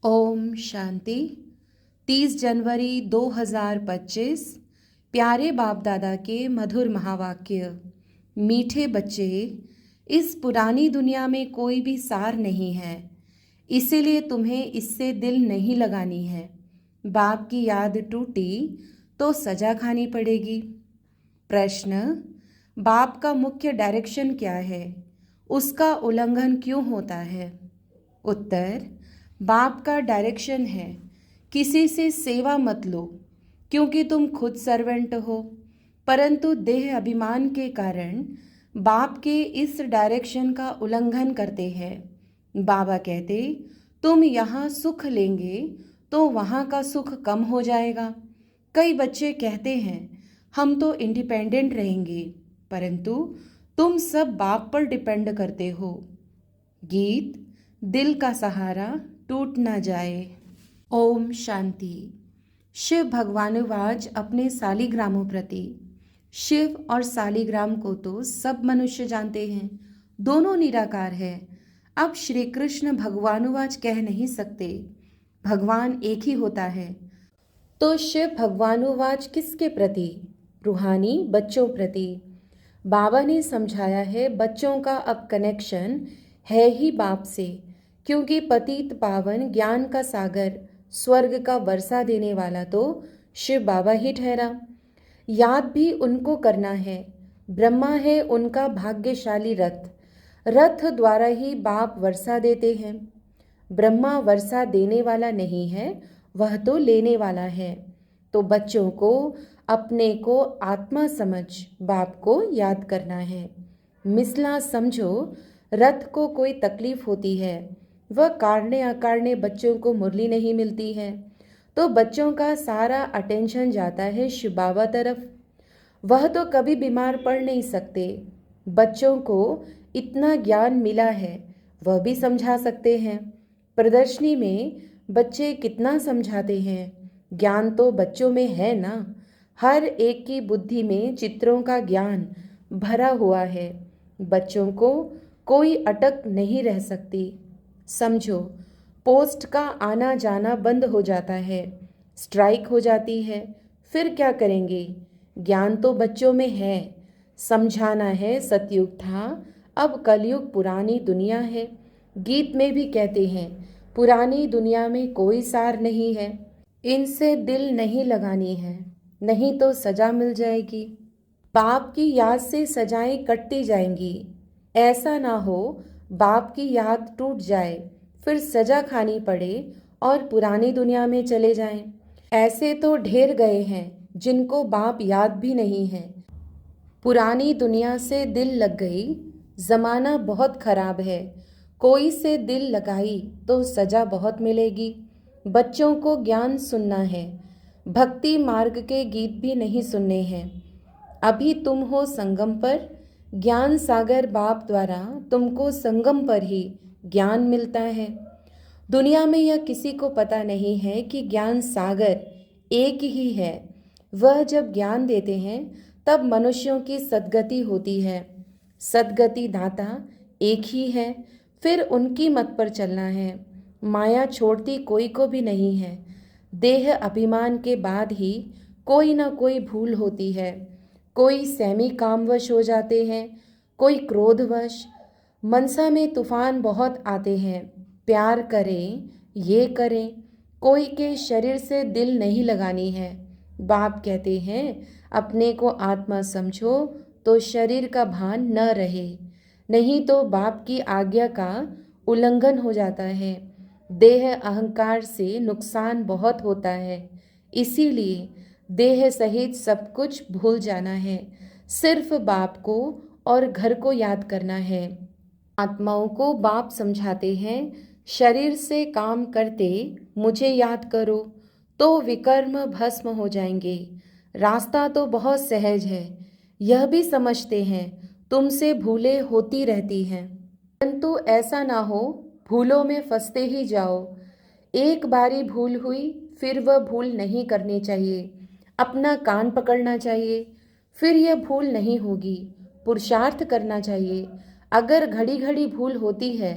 ओम शांति। 30 जनवरी 2025। प्यारे बाप दादा के मधुर महावाक्य। मीठे बच्चे, इस पुरानी दुनिया में कोई भी सार नहीं है, इसीलिए तुम्हें इससे दिल नहीं लगानी है। बाप की याद टूटी तो सजा खानी पड़ेगी। प्रश्न: बाप का मुख्य डायरेक्शन क्या है, उसका उल्लंघन क्यों होता है? उत्तर: बाप का डायरेक्शन है किसी से सेवा मत लो, क्योंकि तुम खुद सर्वेंट हो, परंतु देह अभिमान के कारण बाप के इस डायरेक्शन का उल्लंघन करते हैं। बाबा कहते, तुम यहाँ सुख लेंगे तो वहाँ का सुख कम हो जाएगा। कई बच्चे कहते हैं हम तो इंडिपेंडेंट रहेंगे, परंतु तुम सब बाप पर डिपेंड करते हो। गीत: दिल का सहारा टूट ना जाए। ओम शांति। शिव भगवानुवाच अपने सालिग्रामों प्रति। शिव और सालिग्राम को तो सब मनुष्य जानते हैं, दोनों निराकार है। अब श्री कृष्ण भगवानुवाच कह नहीं सकते, भगवान एक ही होता है। तो शिव भगवानुवाच किसके प्रति? रूहानी बच्चों प्रति। बाबा ने समझाया है बच्चों का अब कनेक्शन है ही बाप से, क्योंकि पतित पावन ज्ञान का सागर स्वर्ग का वर्षा देने वाला तो शिव बाबा ही ठहरा। याद भी उनको करना है। ब्रह्मा है उनका भाग्यशाली रथ, रथ द्वारा ही बाप वर्षा देते हैं। ब्रह्मा वर्षा देने वाला नहीं है, वह तो लेने वाला है। तो बच्चों को अपने को आत्मा समझ बाप को याद करना है। मिसला समझो, रथ को कोई तकलीफ होती है, वह काटने अकाटने बच्चों को मुरली नहीं मिलती है, तो बच्चों का सारा अटेंशन जाता है शिव बाबा तरफ। वह तो कभी बीमार पड़ नहीं सकते। बच्चों को इतना ज्ञान मिला है, वह भी समझा सकते हैं। प्रदर्शनी में बच्चे कितना समझाते हैं, ज्ञान तो बच्चों में है ना। हर एक की बुद्धि में चित्रों का ज्ञान भरा हुआ है। बच्चों को कोई अटक नहीं रह सकती। समझो, पोस्ट का आना जाना बंद हो जाता है, स्ट्राइक हो जाती है, फिर क्या करेंगे? ज्ञान तो बच्चों में है। समझाना है सतयुग था, अब कलयुग पुरानी दुनिया है। गीत में भी कहते हैं पुरानी दुनिया में कोई सार नहीं है, इनसे दिल नहीं लगानी है, नहीं तो सजा मिल जाएगी। बाप की याद से सजाएं कटती जाएंगी। ऐसा ना हो बाप की याद टूट जाए, फिर सजा खानी पड़े और पुरानी दुनिया में चले जाएं। ऐसे तो ढेर गए हैं जिनको बाप याद भी नहीं है। पुरानी दुनिया से दिल लग गई, ज़माना बहुत खराब है, कोई से दिल लगाई तो सजा बहुत मिलेगी। बच्चों को ज्ञान सुनना है, भक्ति मार्ग के गीत भी नहीं सुनने हैं। अभी तुम हो संगम पर, ज्ञान सागर बाप द्वारा तुमको संगम पर ही ज्ञान मिलता है। दुनिया में यह किसी को पता नहीं है कि ज्ञान सागर एक ही है। वह जब ज्ञान देते हैं तब मनुष्यों की सद्गति होती है। सद्गति दाता एक ही है, फिर उनकी मत पर चलना है। माया छोड़ती कोई को भी नहीं है। देह अभिमान के बाद ही कोई ना कोई भूल होती है। कोई सहमी कामवश हो जाते हैं, कोई क्रोधवश। मनसा में तूफान बहुत आते हैं, प्यार करें ये करें, कोई के शरीर से दिल नहीं लगानी है। बाप कहते हैं अपने को आत्मा समझो तो शरीर का भान न रहे, नहीं तो बाप की आज्ञा का उल्लंघन हो जाता है। देह अहंकार से नुकसान बहुत होता है, इसीलिए देह सहित सब कुछ भूल जाना है। सिर्फ बाप को और घर को याद करना है। आत्माओं को बाप समझाते हैं शरीर से काम करते मुझे याद करो तो विकर्म भस्म हो जाएंगे। रास्ता तो बहुत सहज है, यह भी समझते हैं तुमसे भूलें होती रहती हैं, परंतु ऐसा ना हो भूलों में फंसते ही जाओ। एक बारी भूल हुई, फिर वह भूल नहीं करनी चाहिए। अपना कान पकड़ना चाहिए, फिर यह भूल नहीं होगी। पुरुषार्थ करना चाहिए। अगर घड़ी घड़ी भूल होती है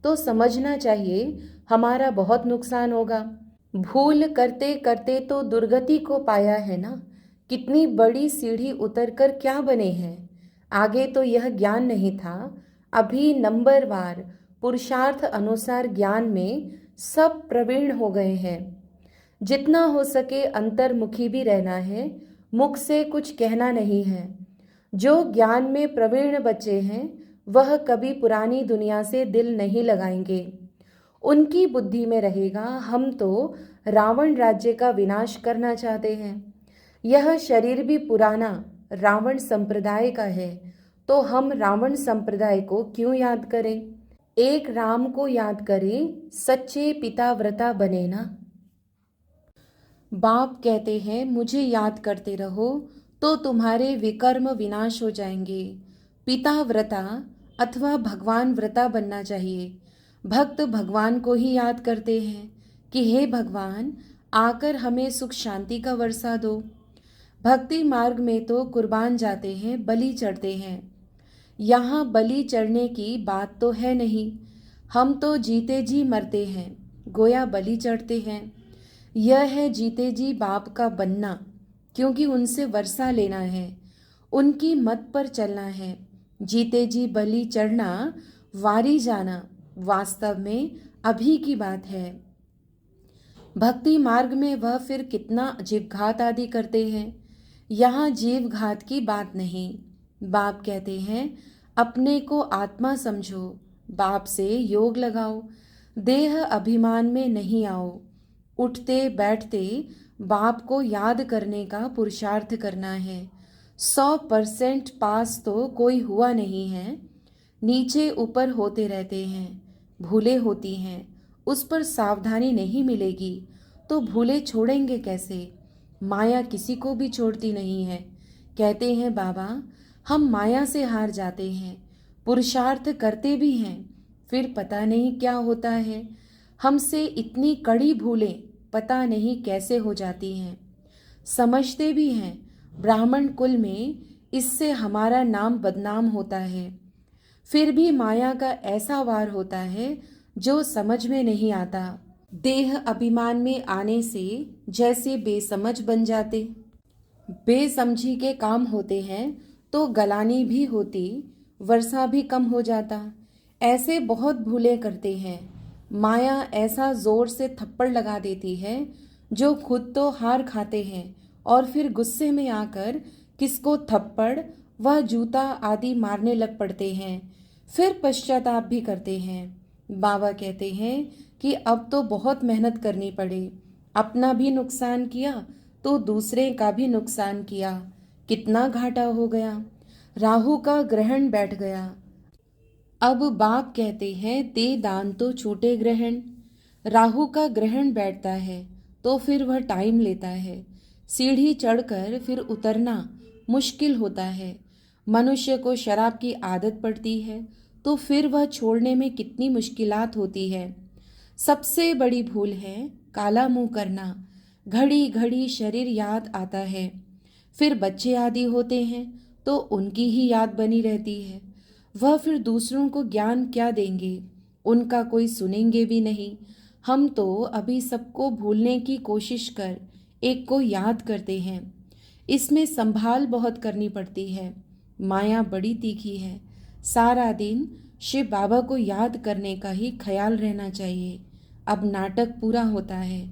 तो समझना चाहिए हमारा बहुत नुकसान होगा। भूल करते करते तो दुर्गति को पाया है ना, कितनी बड़ी सीढ़ी उतरकर क्या बने हैं। आगे तो यह ज्ञान नहीं था, अभी नंबरवार पुरुषार्थ अनुसार ज्ञान में सब प्रवीण हो गए हैं। जितना हो सके अंतर्मुखी भी रहना है, मुख से कुछ कहना नहीं है। जो ज्ञान में प्रवीण बच्चे हैं वह कभी पुरानी दुनिया से दिल नहीं लगाएंगे। उनकी बुद्धि में रहेगा हम तो रावण राज्य का विनाश करना चाहते हैं। यह शरीर भी पुराना रावण संप्रदाय का है, तो हम रावण संप्रदाय को क्यों याद करें। एक राम को याद करें, सच्चे पिता व्रता बने ना। बाप कहते हैं मुझे याद करते रहो तो तुम्हारे विकर्म विनाश हो जाएंगे। पिता व्रता अथवा भगवान व्रता बनना चाहिए। भक्त भगवान को ही याद करते हैं कि हे भगवान, आकर हमें सुख शांति का वर्षा दो। भक्ति मार्ग में तो कुर्बान जाते हैं, बलि चढ़ते हैं। यहाँ बलि चढ़ने की बात तो है नहीं, हम तो जीते जी मरते हैं, गोया बलि चढ़ते हैं। यह है जीते जी बाप का बनना, क्योंकि उनसे वर्षा लेना है, उनकी मत पर चलना है। जीते जी बलि चढ़ना, वारी जाना वास्तव में अभी की बात है। भक्ति मार्ग में वह फिर कितना जीवघात आदि करते हैं। यहाँ जीवघात की बात नहीं। बाप कहते हैं अपने को आत्मा समझो, बाप से योग लगाओ, देह अभिमान में नहीं आओ। उठते बैठते बाप को याद करने का पुरुषार्थ करना है। 100% पास तो कोई हुआ नहीं है, नीचे ऊपर होते रहते हैं, भूले होती हैं, उस पर सावधानी नहीं मिलेगी तो भूले छोड़ेंगे कैसे। माया किसी को भी छोड़ती नहीं है। कहते हैं बाबा हम माया से हार जाते हैं, पुरुषार्थ करते भी हैं, फिर पता नहीं क्या होता है। हमसे इतनी कड़ी भूलें पता नहीं कैसे हो जाती हैं। समझते भी हैं ब्राह्मण कुल में इससे हमारा नाम बदनाम होता है, फिर भी माया का ऐसा वार होता है जो समझ में नहीं आता। देह अभिमान में आने से जैसे बेसमझ बन जाते, बेसमझी के काम होते हैं तो गलानी भी होती, वर्षा भी कम हो जाता। ऐसे बहुत भूले करते हैं। माया ऐसा जोर से थप्पड़ लगा देती है जो खुद तो हार खाते हैं और फिर गुस्से में आकर किसको थप्पड़ व जूता आदि मारने लग पड़ते हैं, फिर पश्चाताप भी करते हैं। बाबा कहते हैं कि अब तो बहुत मेहनत करनी पड़े, अपना भी नुकसान किया तो दूसरे का भी नुकसान किया, कितना घाटा हो गया। राहु का ग्रहण बैठ गया। अब बाप कहते हैं दे दान तो छूटे ग्रहण। राहु का ग्रहण बैठता है तो फिर वह टाइम लेता है, सीढ़ी चढ़कर फिर उतरना मुश्किल होता है। मनुष्य को शराब की आदत पड़ती है तो फिर वह छोड़ने में कितनी मुश्किलात होती है। सबसे बड़ी भूल है काला मुंह करना। घड़ी घड़ी शरीर याद आता है, फिर बच्चे आदि होते हैं तो उनकी ही याद बनी रहती है। वह फिर दूसरों को ज्ञान क्या देंगे, उनका कोई सुनेंगे भी नहीं। हम तो अभी सबको भूलने की कोशिश कर एक को याद करते हैं। इसमें संभाल बहुत करनी पड़ती है, माया बड़ी तीखी है। सारा दिन शिव बाबा को याद करने का ही ख्याल रहना चाहिए। अब नाटक पूरा होता है,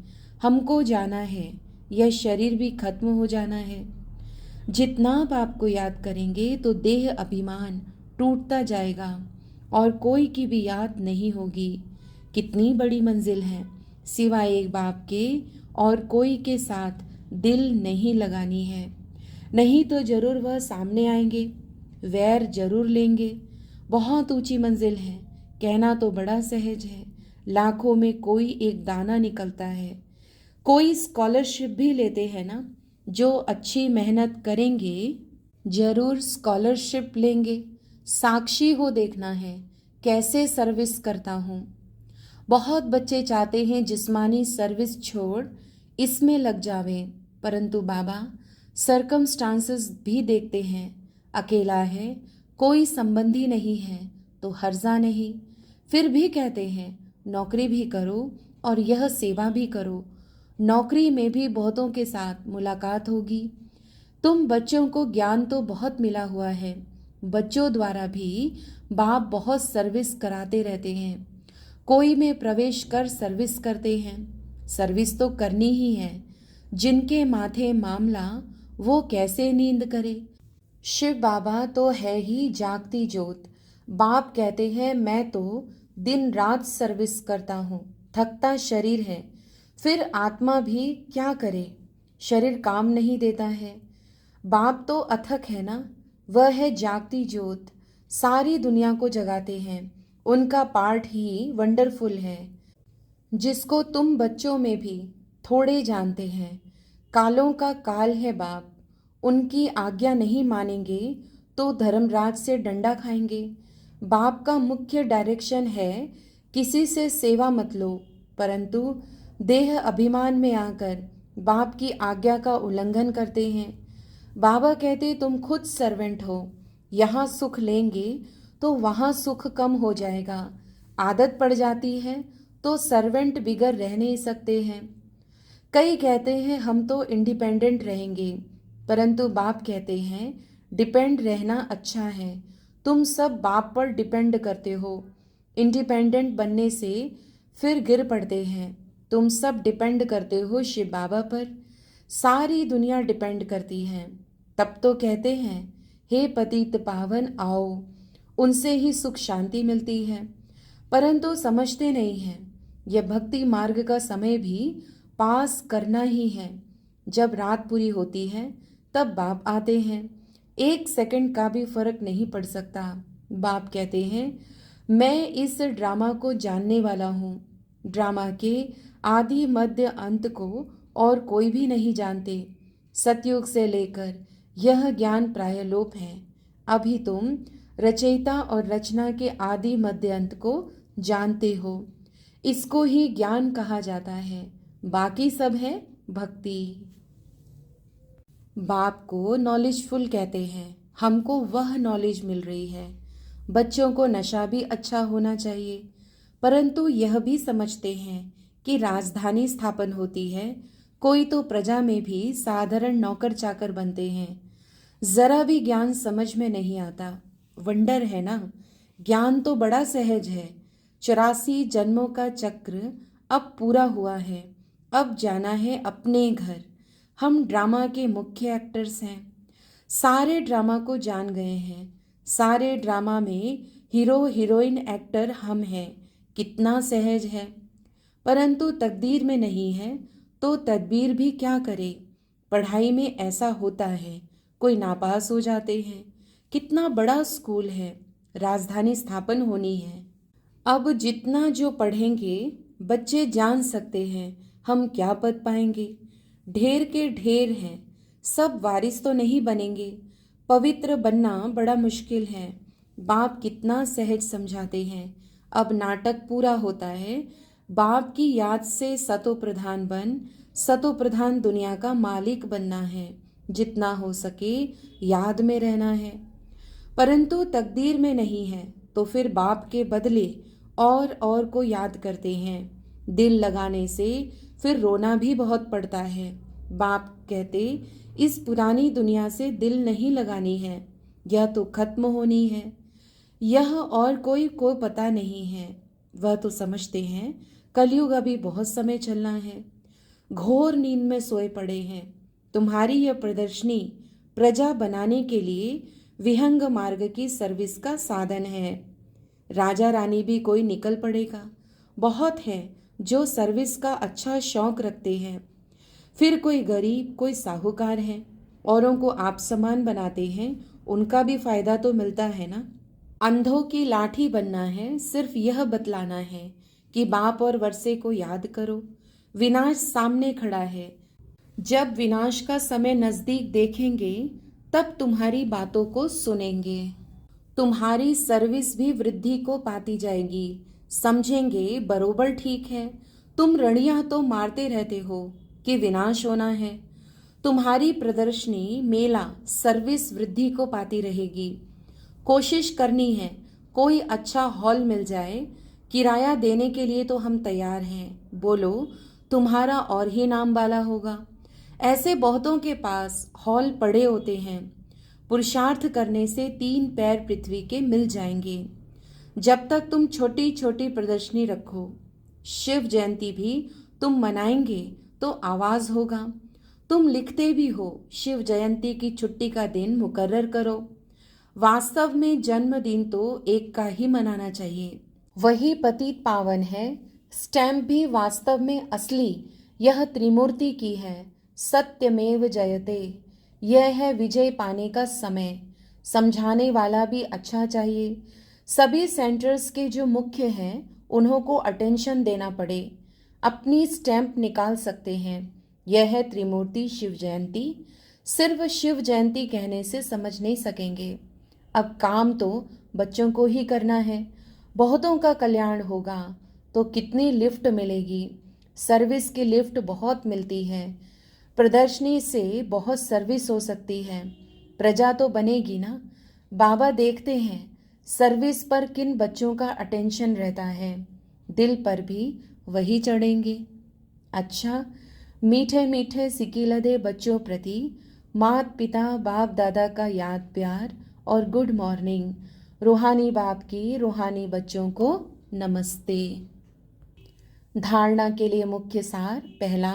हमको जाना है, यह शरीर भी खत्म हो जाना है। जितना आप आपको याद करेंगे तो देह अभिमान टूटता जाएगा और कोई की भी याद नहीं होगी। कितनी बड़ी मंजिल है, सिवाय एक बाप के और कोई के साथ दिल नहीं लगानी है। नहीं तो जरूर वह सामने आएंगे, वैर जरूर लेंगे। बहुत ऊंची मंजिल है, कहना तो बड़ा सहज है। लाखों में कोई एक दाना निकलता है। कोई स्कॉलरशिप भी लेते हैं ना, जो अच्छी मेहनत करेंगे जरूर स्कॉलरशिप लेंगे। साक्षी हो देखना है कैसे सर्विस करता हूँ। बहुत बच्चे चाहते हैं जिस्मानी सर्विस छोड़ इसमें लग जावे, परंतु बाबा सर्कमस्टांसेस भी देखते हैं। अकेला है, कोई संबंधी नहीं है तो हर्जा नहीं। फिर भी कहते हैं नौकरी भी करो और यह सेवा भी करो। नौकरी में भी बहुतों के साथ मुलाकात होगी। तुम बच्चों को ज्ञान तो बहुत मिला हुआ है, बच्चों द्वारा भी बाप बहुत सर्विस कराते रहते हैं। कोई में प्रवेश कर सर्विस करते हैं। सर्विस तो करनी ही है। जिनके माथे मामला वो कैसे नींद करे। शिव बाबा तो है ही जागती ज्योत। बाप कहते हैं मैं तो दिन रात सर्विस करता हूँ, थकता शरीर है, फिर आत्मा भी क्या करे, शरीर काम नहीं देता है। बाप तो अथक है ना, वह है जागती ज्योत, सारी दुनिया को जगाते हैं। उनका पार्ट ही वंडरफुल है, जिसको तुम बच्चों में भी थोड़े जानते हैं। कालों का काल है बाप, उनकी आज्ञा नहीं मानेंगे तो धर्मराज से डंडा खाएंगे। बाप का मुख्य डायरेक्शन है किसी से सेवा मत लो, परंतु देह अभिमान में आकर बाप की आज्ञा का उल्लंघन करते हैं। बाबा कहते तुम खुद सर्वेंट हो, यहाँ सुख लेंगे तो वहाँ सुख कम हो जाएगा। आदत पड़ जाती है तो सर्वेंट बिगर रह नहीं सकते हैं। कई कहते हैं हम तो इंडिपेंडेंट रहेंगे, परंतु बाप कहते हैं डिपेंड रहना अच्छा है। तुम सब बाप पर डिपेंड करते हो। इंडिपेंडेंट बनने से फिर गिर पड़ते हैं। तुम सब डिपेंड करते हो शिव बाबा पर। सारी दुनिया डिपेंड करती है। तब तो कहते हैं हे पतित पावन आओ, उनसे ही सुख शांति मिलती है। परंतु समझते नहीं हैं यह भक्ति मार्ग का समय भी पास करना ही है। जब रात पूरी होती है तब बाप आते हैं। 1 सेकंड का भी फर्क नहीं पड़ सकता। बाप कहते हैं मैं इस ड्रामा को जानने वाला हूँ। ड्रामा के आदि मध्य अंत को और कोई भी नहीं जानते। सतयुग से लेकर यह ज्ञान प्राय लोप है। अभी तुम रचयिता और रचना के आदि मध्य अंत को जानते हो। इसको ही ज्ञान कहा जाता है, बाकी सब है भक्ति। बाप को नॉलेजफुल कहते हैं, हमको वह नॉलेज मिल रही है। बच्चों को नशा भी अच्छा होना चाहिए, परंतु यह भी समझते हैं कि राजधानी स्थापन होती है, कोई तो प्रजा में भी साधारण नौकर चाकर बनते हैं। जरा भी ज्ञान समझ में नहीं आता। वंडर है ना, ज्ञान तो बड़ा सहज है। 84 जन्मों का चक्र अब पूरा हुआ है। अब जाना है अपने घर। हम ड्रामा के मुख्य एक्टर्स हैं। सारे ड्रामा को जान गए हैं। सारे ड्रामा में हीरो हीरोइन एक्टर हम हैं। कितना सहज है। परंतु तकदीर में नहीं है तो तदबीर भी क्या करे। पढ़ाई में ऐसा होता है, कोई नापास हो जाते हैं। कितना बड़ा स्कूल है, राजधानी स्थापन होनी है। अब जितना जो पढ़ेंगे बच्चे जान सकते हैं हम क्या पद पाएंगे। ढेर के ढेर हैं, सब वारिस तो नहीं बनेंगे। पवित्र बनना बड़ा मुश्किल है। बाप कितना सहज समझाते हैं। अब नाटक पूरा होता है। बाप की याद से सतो प्रधान बन, सतो प्रधान दुनिया का मालिक बनना है। जितना हो सके याद में रहना है। परंतु तकदीर में नहीं है तो फिर बाप के बदले और को याद करते हैं। दिल लगाने से फिर रोना भी बहुत पड़ता है। बाप कहते इस पुरानी दुनिया से दिल नहीं लगानी है, यह तो खत्म होनी है। यह और कोई को पता नहीं है। वह तो समझते हैं कलयुग अभी बहुत समय चलना है। घोर नींद में सोए पड़े हैं। तुम्हारी यह प्रदर्शनी प्रजा बनाने के लिए विहंग मार्ग की सर्विस का साधन है। राजा रानी भी कोई निकल पड़ेगा। बहुत है जो सर्विस का अच्छा शौक रखते हैं। फिर कोई गरीब, कोई साहूकार है, औरों को आप समान बनाते हैं, उनका भी फायदा तो मिलता है ना। अंधों की लाठी बनना है, सिर्फ यह बतलाना है कि बाप और वर्षे को याद करो। विनाश सामने खड़ा है। जब विनाश का समय नजदीक देखेंगे तब तुम्हारी बातों को सुनेंगे। तुम्हारी सर्विस भी वृद्धि को पाती जाएगी। समझेंगे बरोबर ठीक है। तुम रणियां तो मारते रहते हो कि विनाश होना है। तुम्हारी प्रदर्शनी, मेला, सर्विस वृद्धि को पाती रहेगी। कोशिश करनी है कोई अच्छा हॉल मिल जाए किराया देने के लिए तो हम तैयार हैं, बोलो तुम्हारा और ही नाम वाला होगा। ऐसे बहुतों के पास हॉल पड़े होते हैं। पुरुषार्थ करने से 3 पैर पृथ्वी के मिल जाएंगे। जब तक तुम छोटी छोटी प्रदर्शनी रखो, शिव जयंती भी तुम मनाएंगे तो आवाज होगा। तुम लिखते भी हो, शिव जयंती की छुट्टी का दिन मुकर्रर करो। वास्तव में जन्मदिन तो एक का ही मनाना चाहिए, वही पतित पावन है। स्टैम्प भी वास्तव में असली यह त्रिमूर्ति की है। सत्यमेव जयते, यह है विजय पाने का समय। समझाने वाला भी अच्छा चाहिए। सभी सेंटर्स के जो मुख्य हैं उन्हों को अटेंशन देना पड़े, अपनी स्टैम्प निकाल सकते हैं। यह है त्रिमूर्ति शिव जयंती। सिर्फ शिव जयंती कहने से समझ नहीं सकेंगे। अब काम तो बच्चों को ही करना है। बहुतों का कल्याण होगा तो कितनी लिफ्ट मिलेगी। सर्विस की लिफ्ट बहुत मिलती है। प्रदर्शनी से बहुत सर्विस हो सकती है। प्रजा तो बनेगी ना। बाबा देखते हैं सर्विस पर किन बच्चों का अटेंशन रहता है, दिल पर भी वही चढ़ेंगे। अच्छा, मीठे मीठे सिकीलदे बच्चों प्रति मात पिता बाप दादा का याद प्यार और गुड मॉर्निंग। रूहानी बाप की रूहानी बच्चों को नमस्ते। धारणा के लिए मुख्य सार। पहला,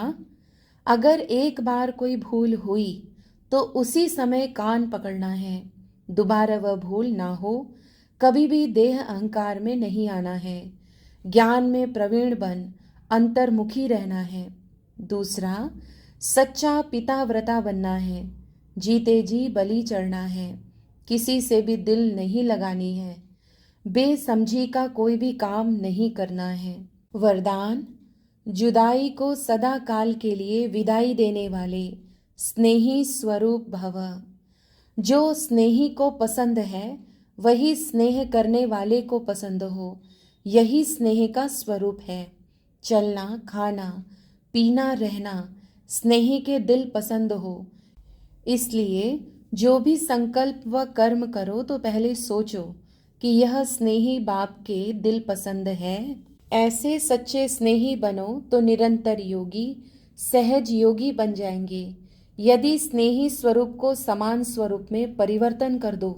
अगर एक बार कोई भूल हुई तो उसी समय कान पकड़ना है। दोबारा वह भूल ना हो। कभी भी देह अहंकार में नहीं आना है। ज्ञान में प्रवीण बन अंतर्मुखी रहना है। दूसरा, सच्चा पिता व्रता बनना है। जीते जी बलि चढ़ना है। किसी से भी दिल नहीं लगानी है। बेसमझी का कोई भी काम नहीं करना है। वरदान, जुदाई को सदा काल के लिए विदाई देने वाले स्नेही स्वरूप भव। जो स्नेही को पसंद है वही स्नेह करने वाले को पसंद हो। यही स्नेह का स्वरूप है। चलना खाना पीना रहना स्नेही के दिल पसंद हो। इसलिए जो भी संकल्प व कर्म करो तो पहले सोचो कि यह स्नेही बाप के दिल पसंद है। ऐसे सच्चे स्नेही बनो तो निरंतर योगी सहज योगी बन जाएंगे। यदि स्नेही स्वरूप को समान स्वरूप में परिवर्तन कर दो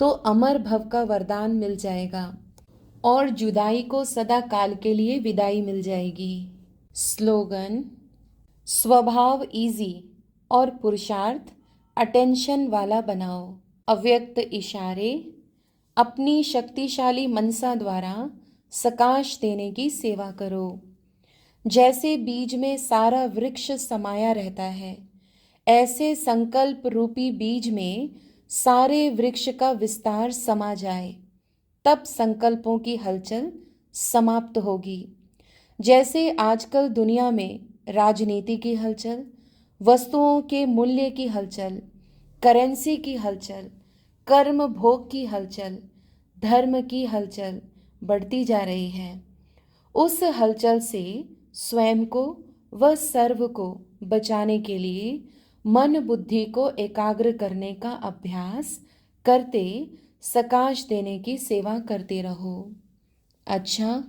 तो अमर भव का वरदान मिल जाएगा और जुदाई को सदा काल के लिए विदाई मिल जाएगी। स्लोगन, स्वभाव इजी और पुरुषार्थ अटेंशन वाला बनाओ। अव्यक्त इशारे, अपनी शक्तिशाली मनसा द्वारा सकाश देने की सेवा करो। जैसे बीज में सारा वृक्ष समाया रहता है, ऐसे संकल्प रूपी बीज में सारे वृक्ष का विस्तार समा जाए, तब संकल्पों की हलचल समाप्त होगी। जैसे आजकल दुनिया में राजनीति की हलचल, वस्तुओं के मूल्य की हलचल, करेंसी की हलचल, कर्म भोग की हलचल, धर्म की हलचल बढ़ती जा रही है, उस हलचल से स्वयं को व सर्व को बचाने के लिए मन बुद्धि को एकाग्र करने का अभ्यास करते सकाश देने की सेवा करते रहो। अच्छा,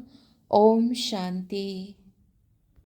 ओम शांति।